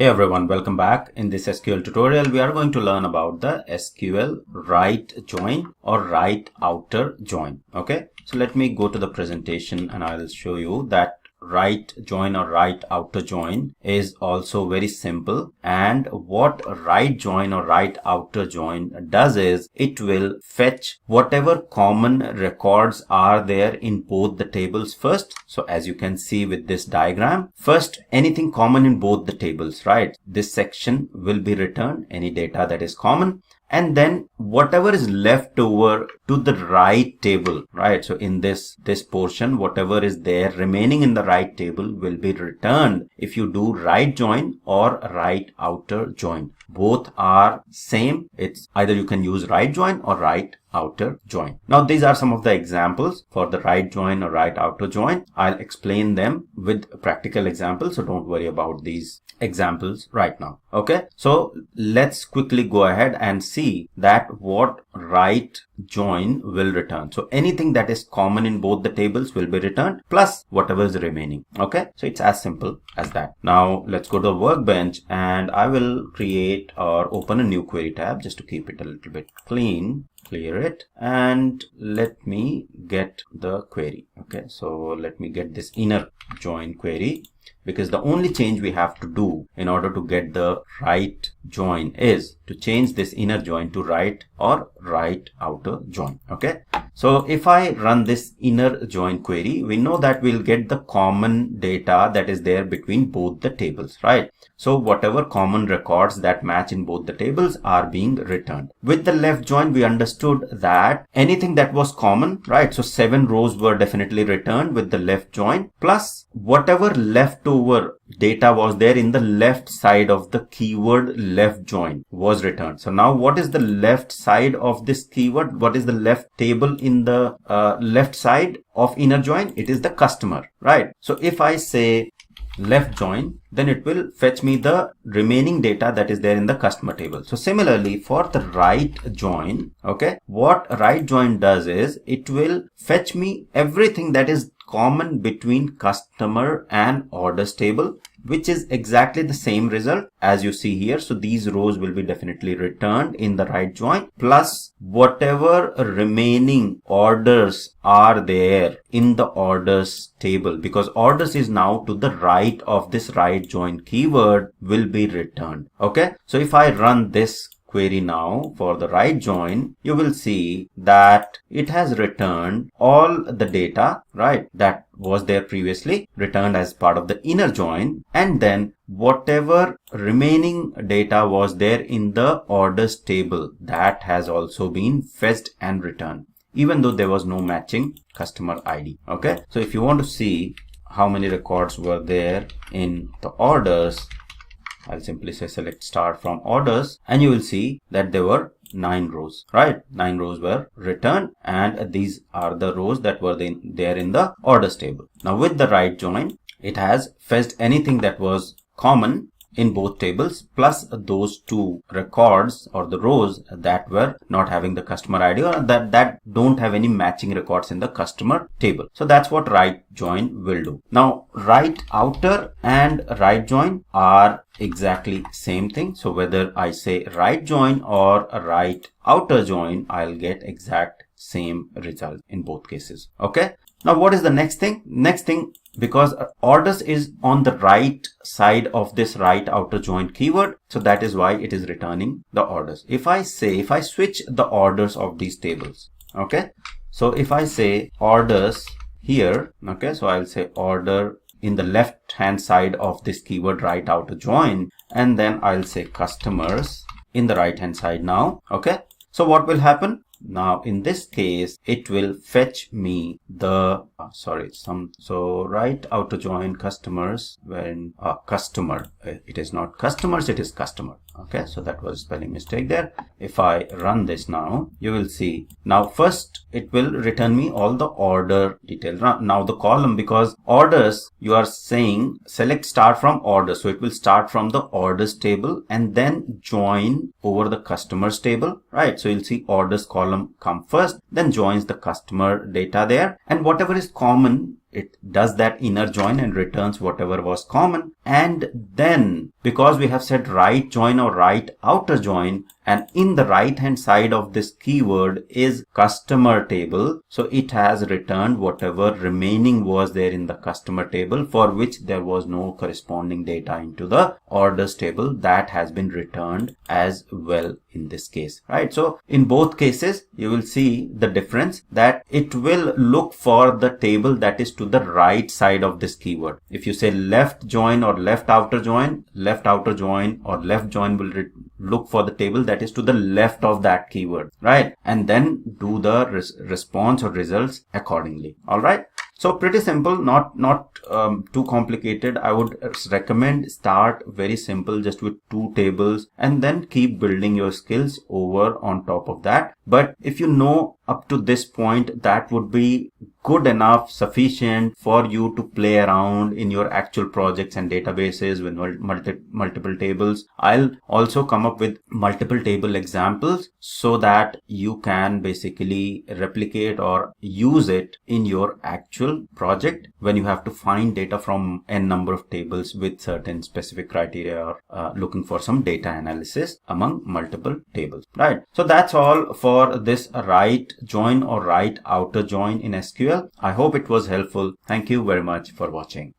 Hey everyone, welcome back. In this SQL tutorial, we are going to learn about the SQL right join or right outer join. Okay, so let me go to the presentation and I'll show you that right join or right outer join is also very simple. And what right join or right outer join does is it will fetch whatever common records are there in both the tables first. So as you can see with this diagram, first anything common in both the tables, right? This section will be returned, any data that is common. And then whatever is left over to the right table, right? So in this portion, whatever is there remaining in the right table will be returned if you do right join or right outer join. Both are same. It's either you can use right join or right outer join. Now these are some of the examples for the right join or right outer join. I'll explain them with practical examples, so don't worry about these examples right now. Okay, so let's quickly go ahead and see that what right join will return. So anything that is common in both the tables will be returned plus whatever is remaining. Okay, so it's as simple as that. Now let's go to the workbench and I will create or open a new query tab just to keep it a little bit clean. Clear it and let me get the query. Okay, so let me get this inner join query, because the only change we have to do in order to get the right join is to change this inner join to right or right outer join. Okay, so if I run this inner join query, we know that we'll get the common data that is there between both the tables, right? So whatever common records that match in both the tables are being returned. With the left join, we understood that anything that was common, right? So 7 rows were definitely returned with the left join, plus whatever leftover data was there in the left side of the keyword left join was returned. So now what is the left side of this keyword? What is the left table in the left side of inner join? It is the customer, right? So if I say left join, then it will fetch me the remaining data that is there in the customer table. So similarly for the right join, okay, what right join does is it will fetch me everything that is common between customer and orders table, which is exactly the same result as you see here. So these rows will be definitely returned in the right join plus whatever remaining orders are there in the orders table, because orders is now to the right of this right join keyword will be returned. Okay, so if I run this query now for the right join, you will see that it has returned all the data, right, that was there previously, returned as part of the inner join, and then whatever remaining data was there in the orders table, that has also been fetched and returned, even though there was no matching customer ID. Okay, so if you want to see how many records were there in the orders, I'll simply say select star from orders and you will see that there were 9 rows, right? 9 rows were returned and these are the rows that were there in the orders table. Now with the right join, it has fetched anything that was common in both tables plus those 2 records or the rows that were not having the customer ID or that don't have any matching records in the customer table. So that's what right join will do. Now right outer and right join are exactly same thing. So whether I say right join or right outer join, I'll get exact same result in both cases. Okay, now what is the next thing? Next thing, because orders is on the right side of this right outer join keyword, so that is why it is returning the orders. If I switch the orders of these tables, okay, so if I say orders here, okay, so I'll say order in the left hand side of this keyword right outer join, and then I'll say customers in the right hand side now. Okay, so what will happen? Now in this case, it will fetch me the so right outer join customers when customer, it is not customers, it is customer. Okay, so that was spelling mistake there. If I run this now, you will see now first it will return me all the order details. Now the column, because orders, you are saying select start from orders, so it will start from the orders table and then join over the customers table, right? So you'll see orders column come first, then joins the customer data there, and whatever is common it does that inner join and returns whatever was common. And then because we have said right join or right outer join, and in the right hand side of this keyword is customer table, so it has returned whatever remaining was there in the customer table for which there was no corresponding data into the orders table. That has been returned as well in this case, right? So in both cases you will see the difference, that it will look for the table that is to the right side of this keyword. If you say left join or left outer join, left outer join or left join will look for the table that is to the left of that keyword, right? And then do the response or results accordingly. All right. So pretty simple, not too complicated. I would recommend start very simple, just with 2 tables, and then keep building your skills over on top of that. But if you know up to this point, that would be good enough, sufficient for you to play around in your actual projects and databases with multiple tables. I'll also come up with multiple table examples so that you can basically replicate or use it in your actual project when you have to find data from n number of tables with certain specific criteria, or looking for some data analysis among multiple tables, right? So that's all for this right join or right outer join in SQL. I hope it was helpful. Thank you very much for watching.